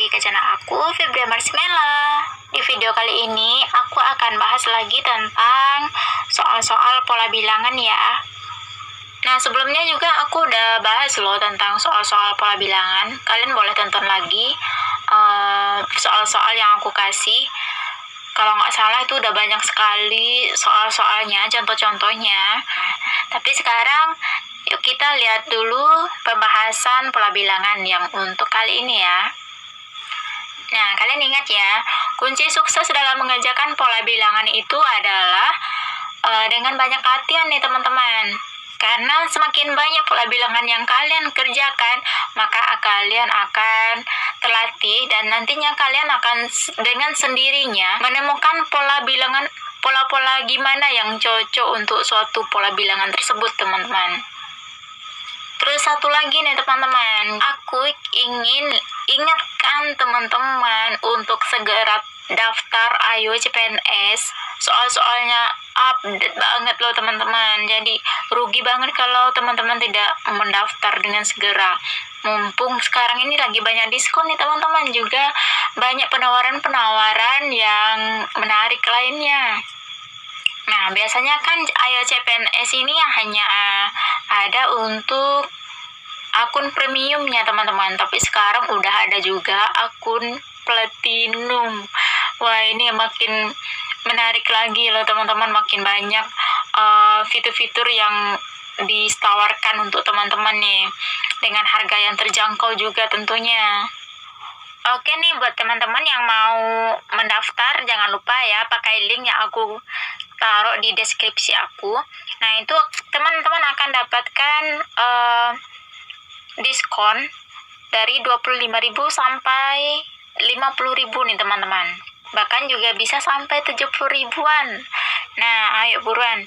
lagi ke channel aku, Febria Marsmela. Di video kali ini, aku akan bahas lagi tentang soal-soal pola bilangan ya. Nah, sebelumnya juga aku udah bahas loh tentang soal-soal pola bilangan. Kalian boleh tonton lagi soal-soal yang aku kasih. Kalau nggak salah itu udah banyak sekali soal-soalnya, contoh-contohnya. Tapi sekarang yuk kita lihat dulu pembahasan pola bilangan yang untuk kali ini ya. Nah, kalian ingat ya, kunci sukses dalam mengerjakan pola bilangan itu adalah dengan banyak latihan nih teman-teman. Karena semakin banyak pola bilangan yang kalian kerjakan, maka kalian akan terlatih dan nantinya kalian akan dengan sendirinya menemukan pola bilangan, pola-pola gimana yang cocok untuk suatu pola bilangan tersebut, teman-teman. Terus satu lagi nih teman-teman, aku ingin ingatkan teman-teman untuk segera daftar Ayo CPNS. Soal-soalnya update banget loh teman-teman. Jadi rugi banget kalau teman-teman tidak mendaftar dengan segera. Mumpung sekarang ini lagi banyak diskon nih teman-teman, juga banyak penawaran-penawaran yang menarik lainnya. Nah, biasanya kan Ayo CPNS ini hanya ada untuk akun premiumnya teman-teman, tapi sekarang udah ada juga akun platinum. Wah, ini makin menarik lagi loh teman-teman, makin banyak fitur-fitur yang ditawarkan untuk teman-teman nih, dengan harga yang terjangkau juga tentunya. Oke nih, buat teman-teman yang mau mendaftar, jangan lupa ya pakai link yang aku taruh di deskripsi aku. Nah, itu teman-teman akan dapatkan diskon dari 25.000 sampai 50.000 nih teman-teman. Bahkan juga bisa sampai 70 ribuan. Nah, ayo buruan.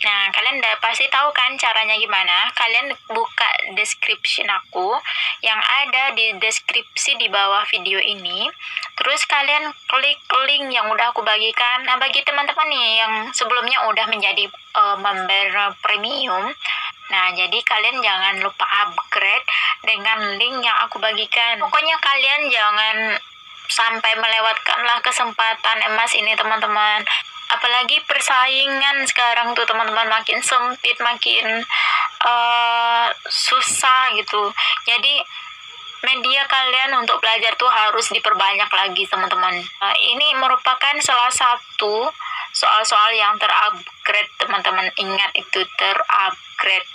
Nah, kalian udah pasti tahu kan caranya gimana? Kalian buka description aku yang ada di deskripsi di bawah video ini. Terus kalian klik link yang udah aku bagikan. Nah, bagi teman-teman nih yang sebelumnya udah menjadi member premium, nah, jadi kalian jangan lupa upgrade dengan link yang aku bagikan. Pokoknya kalian jangan sampai melewatkanlah kesempatan emas ini teman-teman. Apalagi persaingan sekarang tuh teman-teman makin sempit, makin susah gitu. Jadi media kalian untuk belajar tuh harus diperbanyak lagi teman-teman. Ini merupakan salah satu soal-soal yang terupgrade teman-teman. Ingat itu terupgrade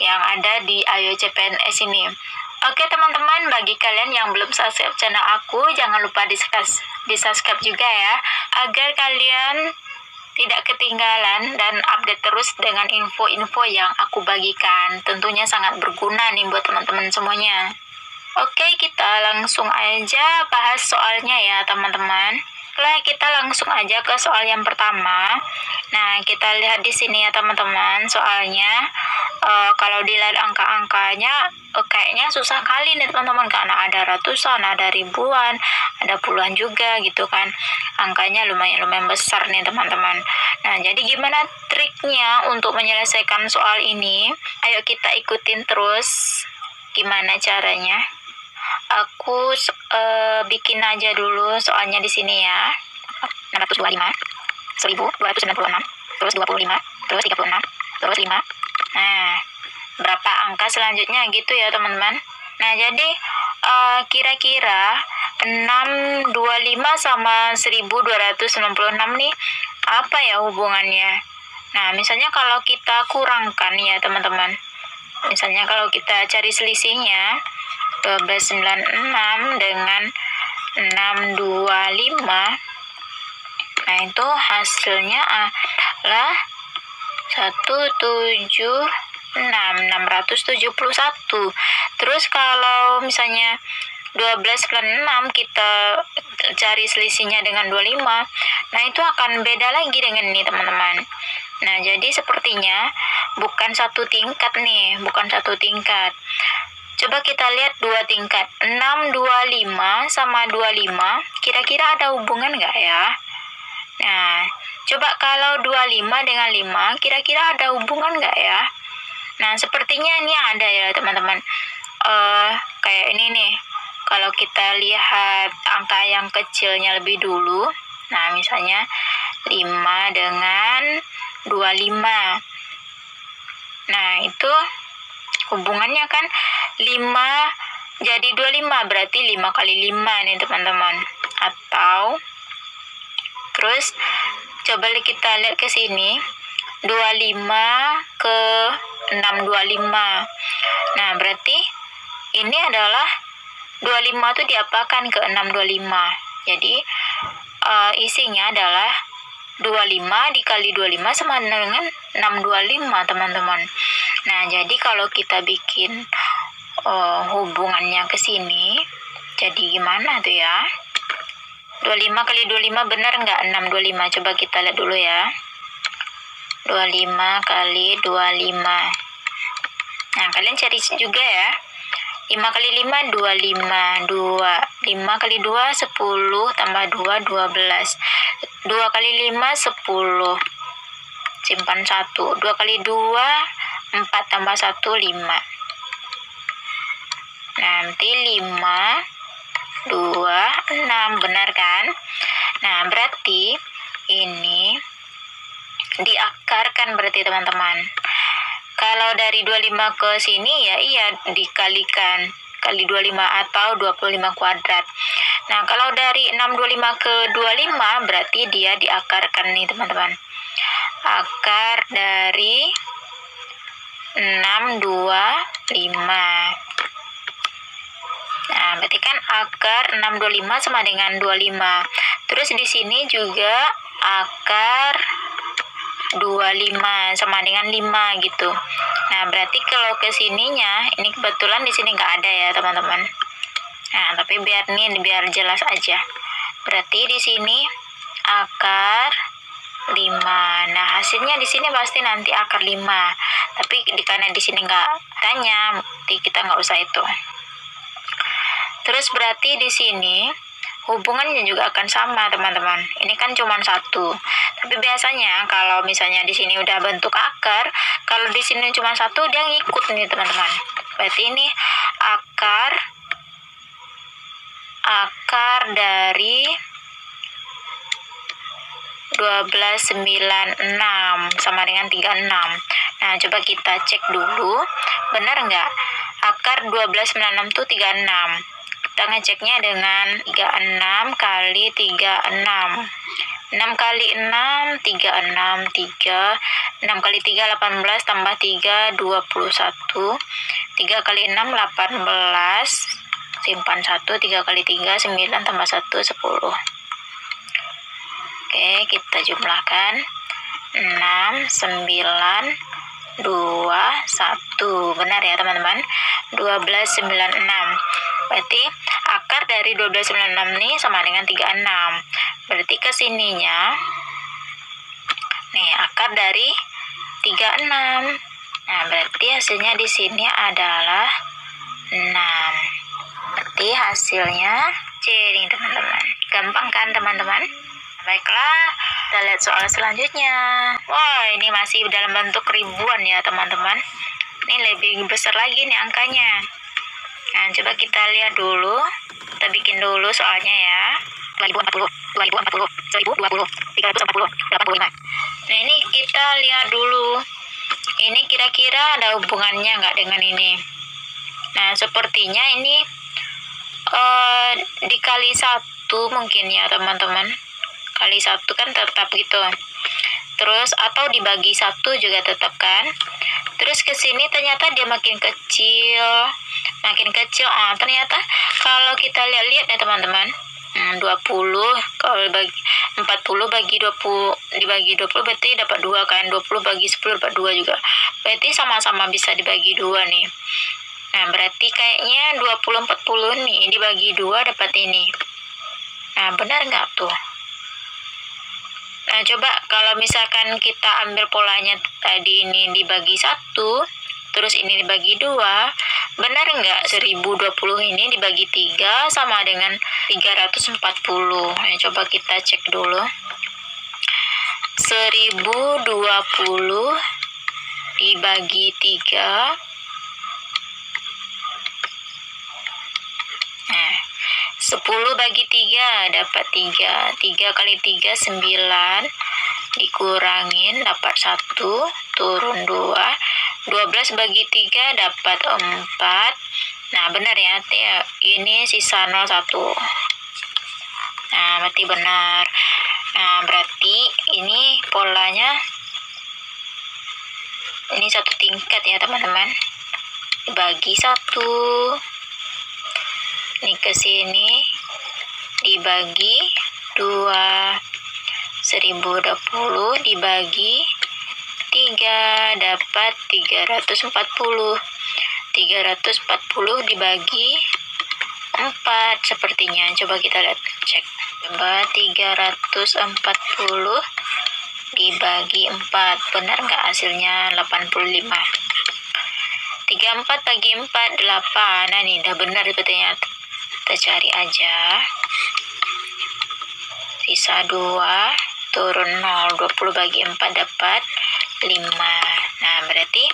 yang ada di Ayo CPNS ini. Oke teman-teman, bagi kalian yang belum subscribe channel aku, jangan lupa di-subscribe juga ya, agar kalian tidak ketinggalan dan update terus dengan info-info yang aku bagikan. Tentunya sangat berguna nih buat teman-teman semuanya. Oke, kita langsung aja bahas soalnya ya teman-teman. Kita langsung aja ke soal yang pertama. Nah, kita lihat di sini ya teman-teman. Soalnya kalau dilihat angka-angkanya kayaknya susah kali nih teman-teman, karena ada ratusan, ada ribuan, ada puluhan juga gitu kan. Angkanya lumayan besar nih teman-teman. Nah, jadi gimana triknya untuk menyelesaikan soal ini? Ayo kita ikutin terus gimana caranya. Aku bikin aja dulu soalnya di sini ya. 625, 1296, terus 25, terus 36, terus 5. Nah, berapa angka selanjutnya gitu ya teman-teman. Nah, jadi kira-kira 625 sama 1296 nih apa ya hubungannya? Nah, misalnya kalau kita kurangkan ya teman-teman. Misalnya kalau kita cari selisihnya 1296 dengan 625, nah itu hasilnya adalah 671. Terus kalau misalnya 12/6 kita cari selisihnya dengan 25, nah itu akan beda lagi dengan ini teman-teman. Nah, jadi sepertinya bukan satu tingkat nih, bukan satu tingkat. Coba kita lihat dua tingkat. 625 sama 25, kira-kira ada hubungan nggak ya? Nah, coba kalau 25 dengan 5, kira-kira ada hubungan nggak ya? Nah, sepertinya ini ada ya teman-teman. Kayak ini nih. Kalau kalau kita lihat angka yang kecilnya lebih dulu, nah misalnya 5 dengan 25. Nah, itu hubungannya kan 5 jadi 25, berarti 5 kali 5 nih teman-teman. Atau terus coba kita lihat ke sini, 25 ke 625. Nah, berarti ini adalah 25 itu diapakan ke 625. Jadi isinya adalah 25 dikali 25 sama dengan 625 teman-teman. Nah, jadi kalau kita bikin hubungannya ke sini, jadi gimana tuh ya? 25 kali 25 benar nggak 625? Coba kita lihat dulu ya. 25 kali 25. Nah, kalian cari juga ya. 5 kali 5, 25. 5 kali 2, 10. Tambah 2, 12. 2 kali 5, 10. Simpan 1. 2 kali 2, 4. Tambah 1, 5. Nanti 5, 2, 6. Benar kan? Nah, berarti ini diakarkan berarti teman-teman. Kalau dari 25 ke sini ya iya dikalikan kali 25 atau 25 kuadrat. Nah, kalau dari 625 ke 25 berarti dia diakarkan nih teman-teman. Akar dari 625. Nah, berarti kan akar 625 sama dengan 25. Terus di sini juga akar 25 sama dengan 5 gitu. Nah, berarti kalau ke sininya, ini kebetulan di sini nggak ada ya, teman-teman. Nah, tapi biar jelas aja. Berarti di sini akar 5. Nah, hasilnya di sini pasti nanti akar 5. Tapi karena di sini nggak tanya, berarti kita nggak usah itu. Terus berarti di sini hubungannya juga akan sama teman-teman. Ini kan cuma 1. Tapi biasanya kalau misalnya di sini udah bentuk akar, kalau di sini cuma 1 dia ngikut nih teman-teman. Berarti ini akar dari 1296 sama dengan 36. Nah, coba kita cek dulu, benar nggak? Akar 1296 itu 36. Kita ngeceknya dengan 36 kali 36. 6 kali 6, 36, 3. 6 kali 3, 18, tambah 3, 21. 3 kali 6, 18. Simpan 1, 3 kali 3, 9, tambah 1, 10. Oke, kita jumlahkan. 6, 9, 2, 1. Benar ya teman-teman? 1296. Berarti akar dari 1296 ini sama dengan 36. Berarti ke sininya nih akar dari 36. Nah, berarti hasilnya di sini adalah 6. Berarti hasilnya C nih teman-teman. Gampang kan teman-teman? Baiklah, kita lihat soal selanjutnya. Wah, ini masih dalam bentuk ribuan ya teman-teman. Ini lebih besar lagi nih angkanya. Nah, coba kita lihat dulu. Kita bikin dulu soalnya ya. 2040, 2040, 1020, 340, 85. Nah, ini kita lihat dulu. Ini kira-kira ada hubungannya nggak dengan ini? Nah, sepertinya ini dikali 1 mungkin ya teman-teman. Kali 1 kan tetap gitu. Terus atau dibagi 1 juga tetap kan. Terus ke sini ternyata dia makin kecil. Ternyata kalau kita lihat ya teman-teman, 20 kalau bagi 40 bagi 20 dibagi 20 berarti dapat 2 kan. 20 bagi 10 dapat 2 juga. Berarti sama-sama bisa dibagi 2 nih. Nah, berarti kayaknya 20 40 nih dibagi 2 dapat ini. Nah, benar nggak tuh? Nah, coba kalau misalkan kita ambil polanya tadi ini dibagi 1, terus ini dibagi 2, benar nggak 1020 ini dibagi 3 sama dengan 340? Nah, coba kita cek dulu. 1020 dibagi 3. Nah, 10 bagi 3 dapat 3. 3 kali 3 9. Dikurangin dapat 1. Turun 2. 12 bagi 3 dapat 4. Nah, benar ya. Ini sisa 01. Nah, berarti benar. Nah, berarti ini polanya ini satu tingkat ya teman-teman. Dibagi 1. Ini ke sini dibagi 2. 1020 dibagi 3 dapat 340. 340 dibagi 4 sepertinya. Coba kita lihat, cek. Coba 340 dibagi 4. Benar nggak hasilnya? 85. 34 bagi 4 8. Nah, ini udah benar sebetulnya. Kita cari aja. Sisa 2, turun 0. 20 bagi 4 dapat 5. Nah, berarti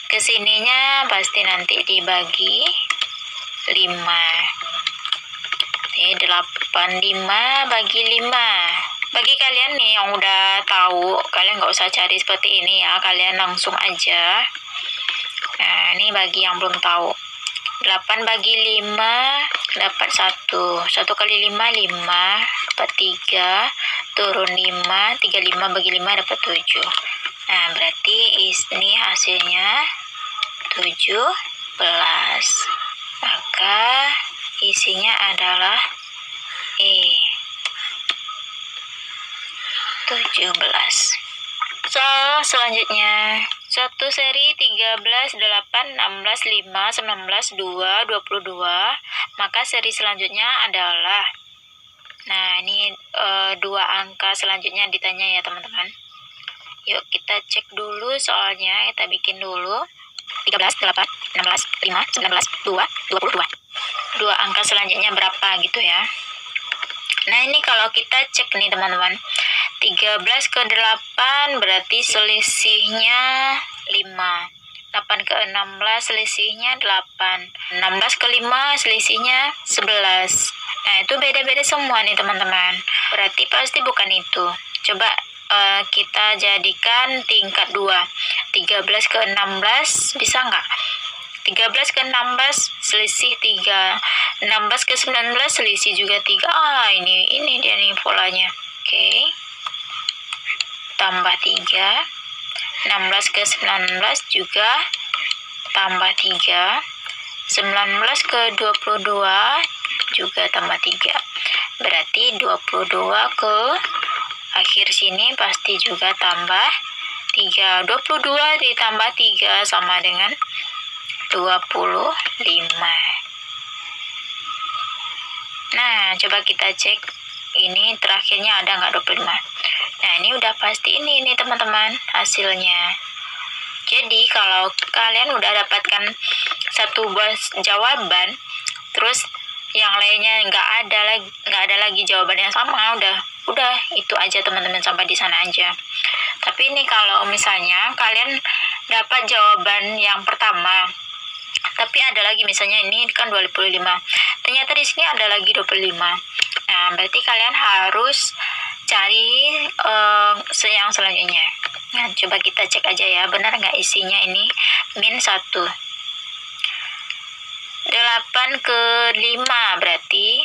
kesininya pasti nanti dibagi 5. 85 bagi 5. Bagi kalian nih yang udah tahu, kalian nggak usah cari seperti ini ya, kalian langsung aja. Nah, ini bagi yang belum tahu. 8 bagi 5 dapat 1. 1 kali 5 5 dapat 3. Turun 5. 35 bagi 5 dapat 7. Nah, berarti ini hasilnya 17. Maka isinya adalah E. 17. Soal selanjutnya. 1 seri 13, 8, 16, 5, 19, 2, 22. Maka seri selanjutnya adalah. Nah, ini 2 angka selanjutnya ditanya ya teman-teman. Yuk kita cek dulu soalnya. Kita bikin dulu. 13, 8, 16, 5, 19, 2, 22. 2 angka selanjutnya berapa gitu ya. Nah, ini kalau kita cek nih teman-teman. 13 ke 8 berarti selisihnya 5. 8 ke 16 selisihnya 8. 16 ke 5 selisihnya 11. Nah, itu beda-beda semua nih teman-teman. Berarti pasti bukan itu. Coba kita jadikan tingkat 2. 13 ke 16 bisa nggak? 13 ke 16 selisih 3. 16 ke 19 selisih juga 3. Ini dia nih polanya. Oke. Tambah 3. 16 ke 19 juga tambah 3. 19 ke 22 juga tambah 3. Berarti 22 ke akhir sini pasti juga tambah 3. 22 ditambah 3 sama dengan 25. Nah, coba kita cek ini terakhirnya ada nggak 25. Nah, ini udah pasti ini nih teman-teman hasilnya. Jadi kalau kalian udah dapatkan satu buah jawaban, terus yang lainnya nggak ada lagi jawaban yang sama, udah itu aja teman-teman, sampai di sana aja. Tapi ini kalau misalnya kalian dapat jawaban yang pertama, tapi ada lagi misalnya ini kan 25. Ternyata di sini ada lagi 25. Nah, berarti kalian harus cari yang selanjutnya. Nah, coba kita cek aja ya, benar nggak isinya ini min 1. 8 ke 5 berarti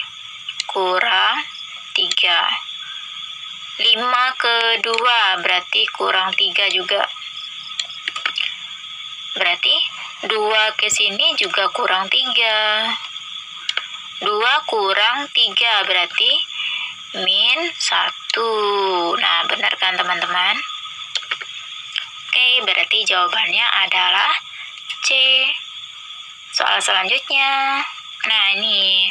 kurang 3. 5 ke 2 berarti kurang 3 juga. Berarti 2 ke sini juga kurang 3. 2 kurang 3 berarti min 1. Nah, benar kan teman-teman? Oke, berarti jawabannya adalah C. Soal selanjutnya. Nah, ini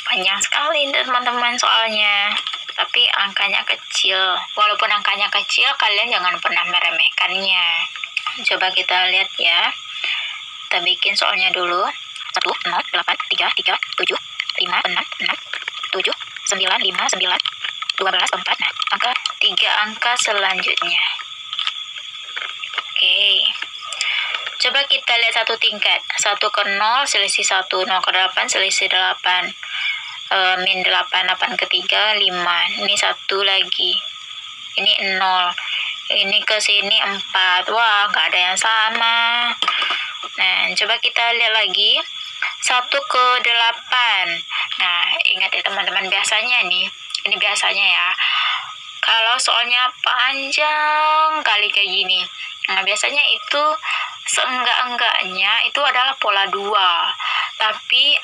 panjang sekali teman-teman soalnya. Tapi angkanya kecil. Walaupun angkanya kecil, kalian jangan pernah meremehkannya. Coba kita lihat ya. Kita bikin soalnya dulu. 1, 0, 8, 3, 3, 7, 5, 6, 6, 7, 9, 5, 9, 12, 4. Nah, 3 angka selanjutnya. Oke. Coba kita lihat satu tingkat. 1 ke 0 selisih 1. 0 ke 8 selisih 8. min 8, 8 ke 3, 5. Ini 1 lagi. Ini 0. Ini ke sini 4. Wah, nggak ada yang sama. Nah, coba kita lihat lagi. 1 ke 8. Nah, ingat ya teman-teman, biasanya nih, ini biasanya ya, kalau soalnya panjang kali kayak gini, nah biasanya itu seenggak-enggaknya itu adalah pola 2. Tapi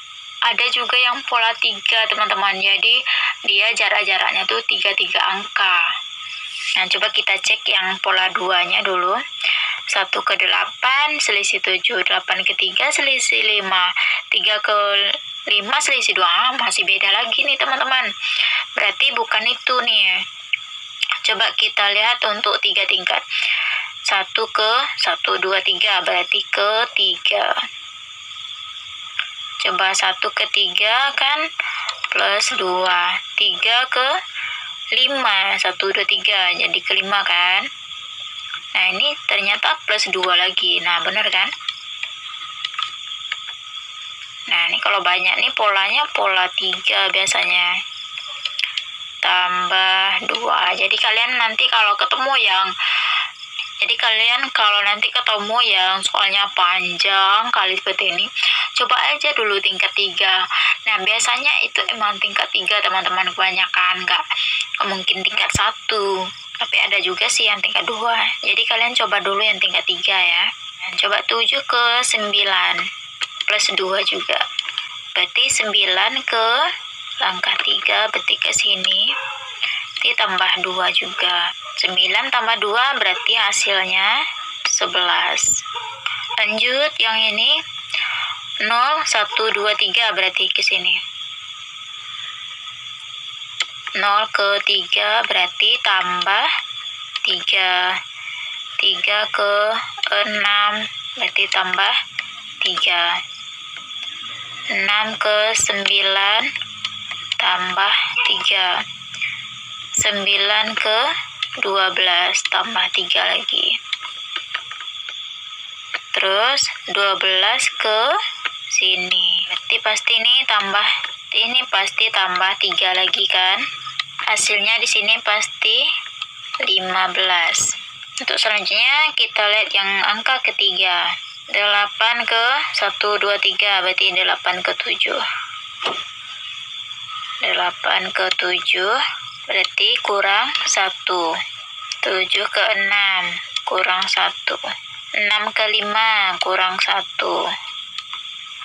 ada juga yang pola 3 teman-teman. Jadi dia jarak-jaraknya tuh 3 angka. Nah, coba kita cek yang pola 2-nya dulu. 1 ke 8 selisih 7, 8 ke 3 selisih 5, 3 ke 5 selisih 2. Masih beda lagi nih teman-teman. Berarti bukan itu nih. Coba kita lihat untuk 3 tingkat. 1 ke 1, 2, 3 berarti ke 3. Coba 1 ke 3 kan plus 2. 3 ke 5, 1, 2, 3 jadi ke 5 kan. Nah, ini ternyata plus 2 lagi. Nah, benar kan? Nah, ini kalau banyak nih polanya pola 3 biasanya. Tambah 2. Jadi kalian nanti kalau nanti ketemu yang soalnya panjang kali seperti ini, coba aja dulu tingkat 3. Nah, biasanya itu emang tingkat 3 teman-teman, kebanyakan nggak mungkin tingkat 1. Tapi ada juga sih yang tingkat 2. Jadi kalian coba dulu yang tingkat 3 ya. Dan coba 7 ke 9 plus 2 juga. Berarti 9 ke langkah 3 berarti ke sini. Berarti tambah 2 juga. 9 tambah 2 berarti hasilnya 11. Lanjut yang ini 0, 1, 2, 3 berarti ke sini. 0 ke 3 berarti tambah 3. 3 ke 6 berarti tambah 3. 6 ke 9 tambah 3. 9 ke 12 tambah 3 lagi. Terus 12 ke sini. Berarti pasti ini pasti tambah 3 lagi kan. Hasilnya di sini pasti 15. Untuk selanjutnya kita lihat yang angka ketiga. 8 ke 1, 2, 3 berarti 8 ke 7. 8 ke 7 berarti kurang 1. 7 ke 6 kurang 1. 6 ke 5 kurang 1.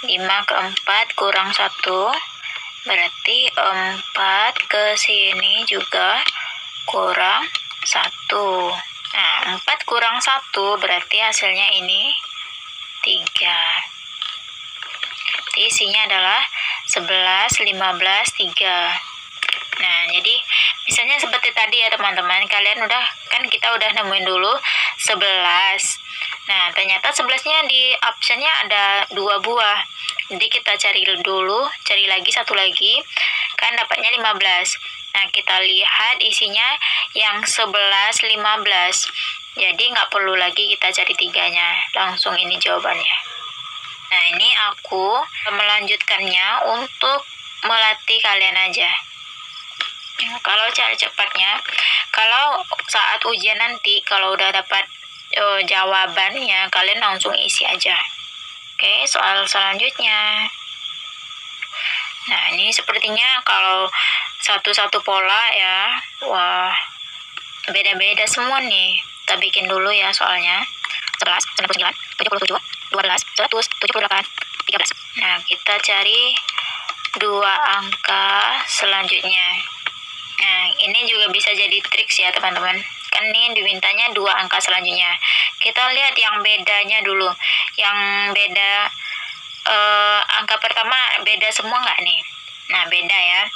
5 ke 4 kurang 1. Berarti 4 ke sini juga kurang 1. Nah, 4 kurang 1 berarti hasilnya ini 3. Jadi isinya adalah 11, 15, 3. Nah, jadi misalnya seperti tadi ya teman-teman, kita udah nemuin dulu 11. Nah, ternyata 11-nya di optionnya ada 2 buah. Jadi kita cari lagi 1 lagi, kan dapatnya 15. Nah, kita lihat isinya yang 11, 15. Jadi nggak perlu lagi kita cari 3-nya, langsung ini jawabannya. Nah, ini aku melanjutkannya untuk melatih kalian aja. Kalau cara cepatnya, kalau saat ujian nanti, kalau udah dapat jawabannya, kalian langsung isi aja. Oke, soal selanjutnya. Nah, ini sepertinya kalau satu-satu pola ya, wah, beda-beda semua nih. Kita bikin dulu ya soalnya. 11, 99, 77, 12, 100, 78, 13. Nah, kita cari 2 angka selanjutnya. Nah, ini juga bisa jadi trik ya teman-teman. Kan ini dimintanya 2 angka selanjutnya. Kita lihat yang bedanya dulu. Yang beda angka pertama beda semua nggak nih? Nah, beda ya.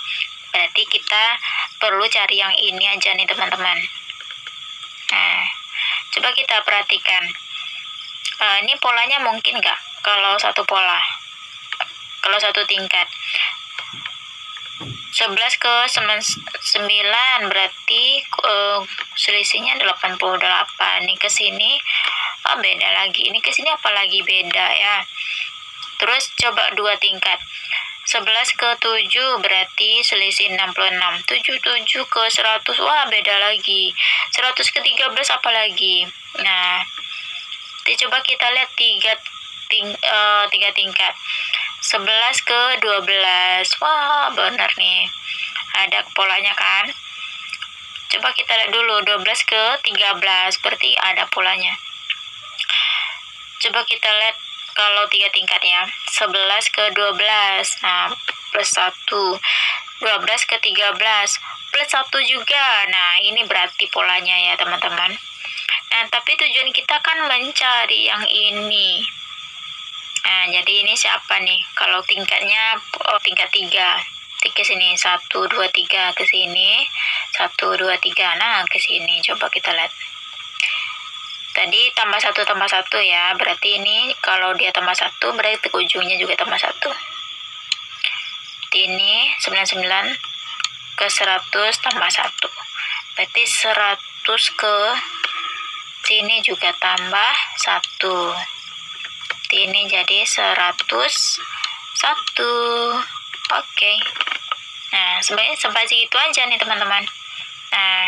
Berarti kita perlu cari yang ini aja nih teman-teman. Nah, coba kita perhatikan. Ini polanya mungkin nggak? Kalau satu pola. Kalau satu tingkat. 11 ke 9 berarti selisihnya 88. Ini ke sini beda lagi. Ini ke sini apalagi beda ya. Terus coba 2 tingkat. 11 ke 7 berarti selisih 66. 77 ke 100, wah beda lagi. 100 ke 13 apa lagi? Nah, coba kita lihat 3 tingkat. 11 ke 12, wah benar nih. Ada polanya kan? Coba kita lihat dulu 12 ke 13, berarti ada polanya. Coba kita lihat kalau 3 tingkat ya. 11 ke 12, nah plus 1. 12 ke 13 plus 1 juga. Nah, ini berarti polanya ya teman-teman. Nah, tapi tujuan kita kan mencari yang ini. Nah, jadi ini siapa nih? Kalau tingkatnya tingkat 3. Ke sini 1 2 3 ke sini 1 2 3. Nah, ke sini coba kita lihat. Tadi tambah 1 ya. Berarti ini kalau dia tambah 1 berarti ujungnya juga tambah 1. Ini 99 ke 100 tambah 1. Berarti 100 ke sini juga tambah 1. Ini jadi 101. Oke. Nah, sebenarnya sampai segitu aja nih teman-teman. Nah,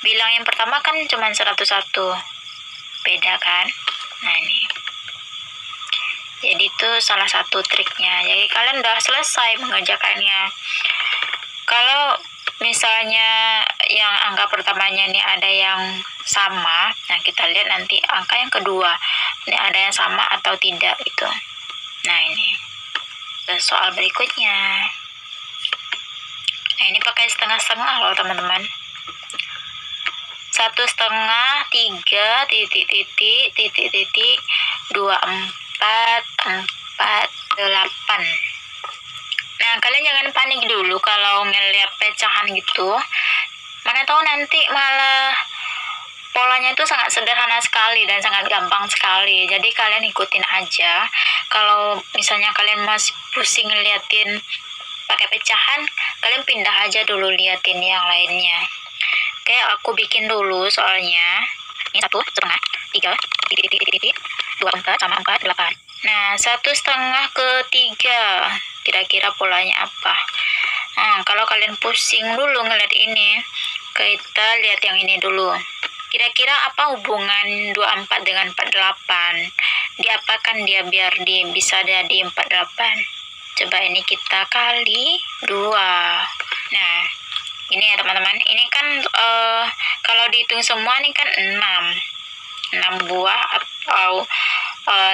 bilang yang pertama kan cuma 101. Beda kan? Nah, ini. Jadi itu salah satu triknya. Jadi kalian udah selesai mengerjakannya. Kalau misalnya yang angka pertamanya ini ada yang sama, nah kita lihat nanti angka yang kedua. Ini ada yang sama atau tidak itu. Nah, ini. Soal berikutnya. Nah, ini pakai setengah-setengah loh teman-teman. 1/2 3 titik 24 4 8. Nah, kalian jangan panik dulu kalau ngeliat pecahan gitu. Mana tahu nanti malah polanya itu sangat sederhana sekali dan sangat gampang sekali. Jadi kalian ikutin aja. Kalau misalnya kalian masih pusing ngeliatin pakai pecahan, kalian pindah aja dulu liatin yang lainnya. Oke, aku bikin dulu soalnya. Ini 1/2 3 24 sama 48. Nah, 1/2 ke 3 kira-kira polanya apa? Nah, kalau kalian pusing dulu ngeliat ini, kita lihat yang ini dulu. Kira-kira apa hubungan 24 dengan 48? Diapakan dia biar bisa jadi 48? Coba ini kita kali 2. Nah, ini ya teman-teman. Ini kan kalau dihitung semua ini kan 6 buah atau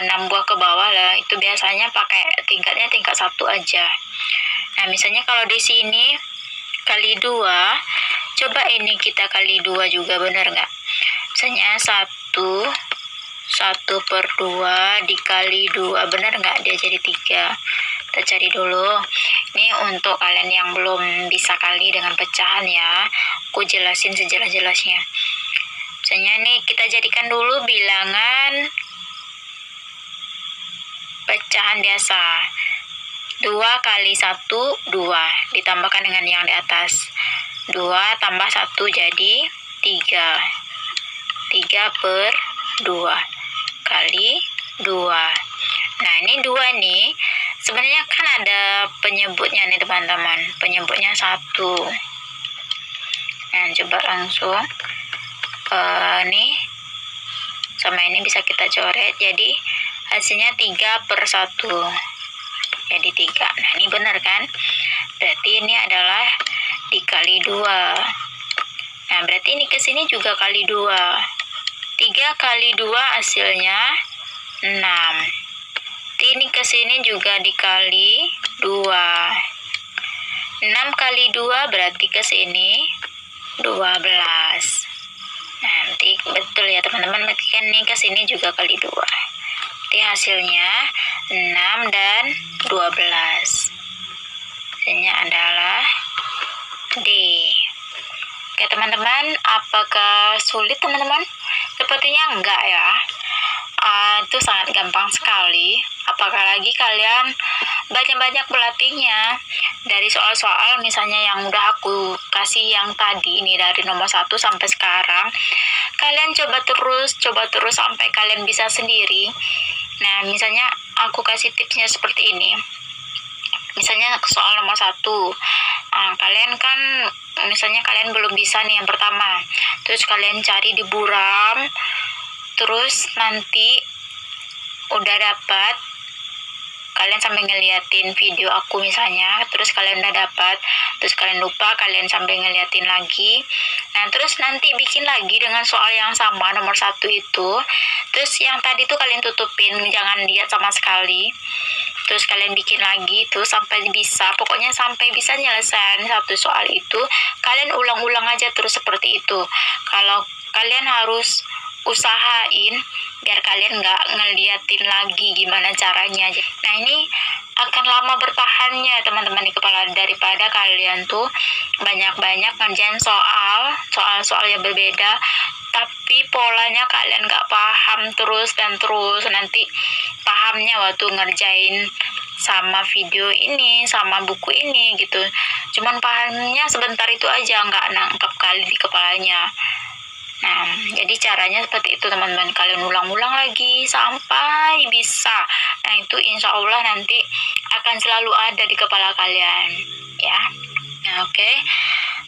6 buah ke bawah lah. Itu biasanya pakai tingkatnya tingkat 1 aja. Nah, misalnya kalau di sini kali 2, coba ini kita kali 2 juga, benar nggak? Misalnya 1/2 dikali 2, benar nggak dia jadi 3? Kita cari dulu. Ini untuk kalian yang belum bisa kali dengan pecahan ya, aku jelasin sejelas-jelasnya. Misalnya nih kita jadikan dulu bilangan pecahan biasa. 2 kali 1 2 ditambahkan dengan yang di atas. 2 tambah 1 jadi 3. 3/2 kali 2. Nah, ini 2 nih. Sebenarnya kan ada penyebutnya nih teman-teman. Penyebutnya 1. Nah, coba langsung. Nih. Sama ini bisa kita coret. Jadi, hasilnya 3/1. Jadi 3. Nah, ini benar kan? Berarti ini adalah dikali 2. Nah, berarti ini ke sini juga kali 2. 3 kali 2 hasilnya 6. Ini ke sini juga dikali 2. 6 kali 2 berarti ke sini 12. Nanti betul ya teman-teman, kan ini ke sini juga kali 2. Jadi hasilnya 6 dan 12. Hasilnya adalah D. Oke teman-teman, apakah sulit teman-teman? Sepertinya enggak ya. Itu sangat gampang sekali. Apakah lagi kalian banyak-banyak berlatihnya dari soal-soal misalnya yang udah aku kasih yang tadi ini dari nomor 1 sampai sekarang. Kalian coba terus sampai kalian bisa sendiri. Nah, misalnya aku kasih tipsnya seperti ini. Misalnya soal nomor 1. Nah, kalian kan misalnya kalian belum bisa nih yang pertama. Terus kalian cari di buram. Terus nanti udah dapat, kalian sambil ngeliatin video aku misalnya, terus kalian udah dapat, terus kalian lupa, kalian sambil ngeliatin lagi. Nah, terus nanti bikin lagi dengan soal yang sama nomor 1 itu. Terus yang tadi tuh kalian tutupin, jangan lihat sama sekali. Terus kalian bikin lagi tuh sampai bisa, pokoknya sampai bisa nyelesain satu soal itu. Kalian ulang-ulang aja terus seperti itu. Kalau kalian harus usahain biar kalian nggak ngeliatin lagi gimana caranya. Nah, ini akan lama bertahannya teman-teman di kepala, daripada kalian tuh banyak-banyak ngerjain soal yang berbeda tapi polanya kalian nggak paham terus dan terus. Nanti pahamnya waktu ngerjain sama video ini, sama buku ini gitu, cuman pahamnya sebentar itu aja, nggak nangkep kali di kepalanya. Nah, jadi caranya seperti itu teman-teman. Kalian ulang-ulang lagi sampai bisa. Nah, itu insya Allah nanti akan selalu ada di kepala kalian, ya. Nah, oke.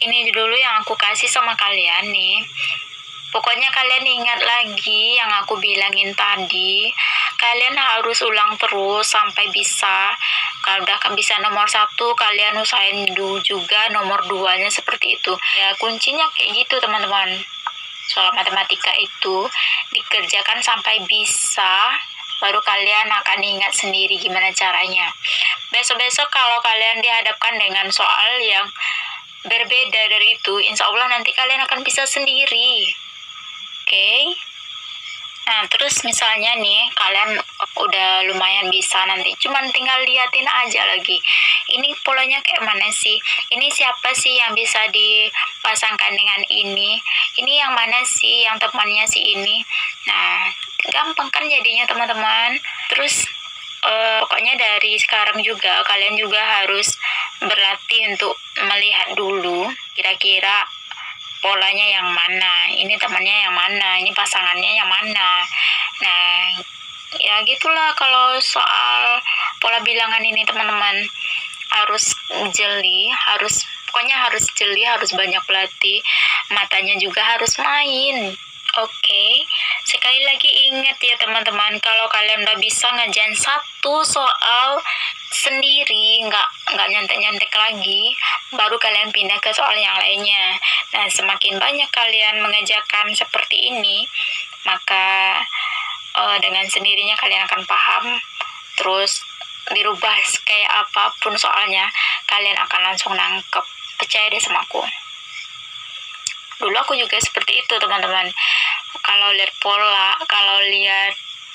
Ini dulu yang aku kasih sama kalian nih. Pokoknya kalian ingat lagi yang aku bilangin tadi. Kalian harus ulang terus sampai bisa. Kalau udah bisa nomor 1, kalian usahain dulu juga nomor 2-nya seperti itu. Ya, kuncinya kayak gitu teman-teman. Soal matematika itu dikerjakan sampai bisa, baru kalian akan ingat sendiri gimana caranya. Besok-besok kalau kalian dihadapkan dengan soal yang berbeda dari itu, insya Allah nanti kalian akan bisa sendiri. Oke? Nah, terus misalnya nih, kalian udah lumayan bisa, nanti cuman tinggal liatin aja lagi. Ini polanya kayak mana sih? Ini siapa sih yang bisa dipasangkan dengan ini? Ini yang mana sih yang temannya si ini? Nah, gampang kan jadinya teman-teman. Terus pokoknya dari sekarang juga kalian juga harus berlatih untuk melihat dulu kira-kira polanya yang mana, ini temannya yang mana, ini pasangannya yang mana. Nah, ya gitulah kalau soal pola bilangan ini teman-teman. Harus jeli, pokoknya harus jeli, harus banyak pelatih, matanya juga harus main. Oke, sekali lagi ingat ya teman-teman, kalau kalian udah bisa ngerjain satu soal sendiri, nggak nyontek-nyontek lagi, baru kalian pindah ke soal yang lainnya. Nah, semakin banyak kalian mengerjakan seperti ini, maka dengan sendirinya kalian akan paham. Terus dirubah kayak apapun soalnya, kalian akan langsung nangkep. Percaya deh sama aku. Dulu aku juga seperti itu teman-teman. Kalau lihat pola, kalau lihat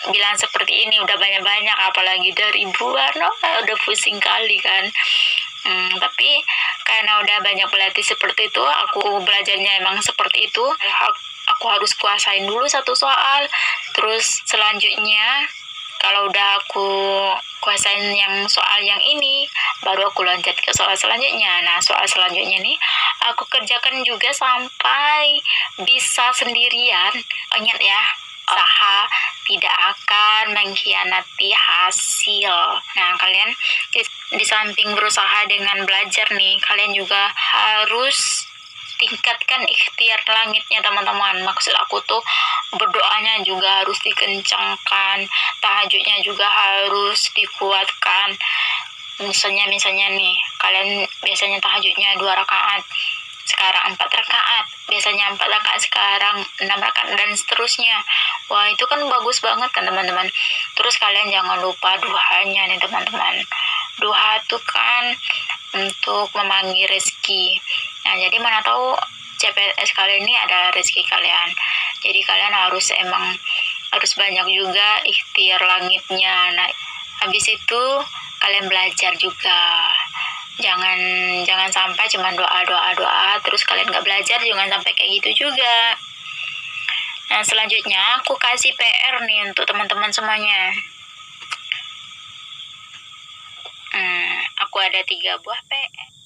bilang seperti ini udah banyak-banyak, apalagi dari ribuan, udah pusing kali kan. Tapi karena udah banyak pelatih seperti itu, aku belajarnya emang seperti itu. Aku harus kuasain dulu satu soal, terus selanjutnya kalau udah aku kuasain yang soal yang ini, baru aku lanjut ke soal selanjutnya. Nah, soal selanjutnya nih aku kerjakan juga sampai bisa sendirian. Ingat ya, usaha tidak akan mengkhianati hasil. Nah, kalian di samping berusaha dengan belajar nih, kalian juga harus tingkatkan ikhtiar langitnya teman-teman. Maksud aku tuh berdoanya juga harus dikencangkan, tahajudnya juga harus dikuatkan. Misalnya nih, kalian biasanya tahajudnya 2 rakaat, sekarang 4 rakaat, biasanya 4 rakaat, sekarang 6 rakaat, dan seterusnya. Wah, itu kan bagus banget kan teman-teman. Terus kalian jangan lupa duhanya nih teman-teman. Duha tuh kan untuk memanggil rezeki. Nah, jadi mana tahu CPNS kalian ini adalah rezeki kalian. Jadi kalian harus banyak juga ikhtiar langitnya. Nah, habis itu kalian belajar juga. Jangan sampai cuma doa terus kalian nggak belajar, jangan sampai kayak gitu juga. Nah, selanjutnya aku kasih PR nih untuk teman-teman semuanya. Aku ada 3 buah PR.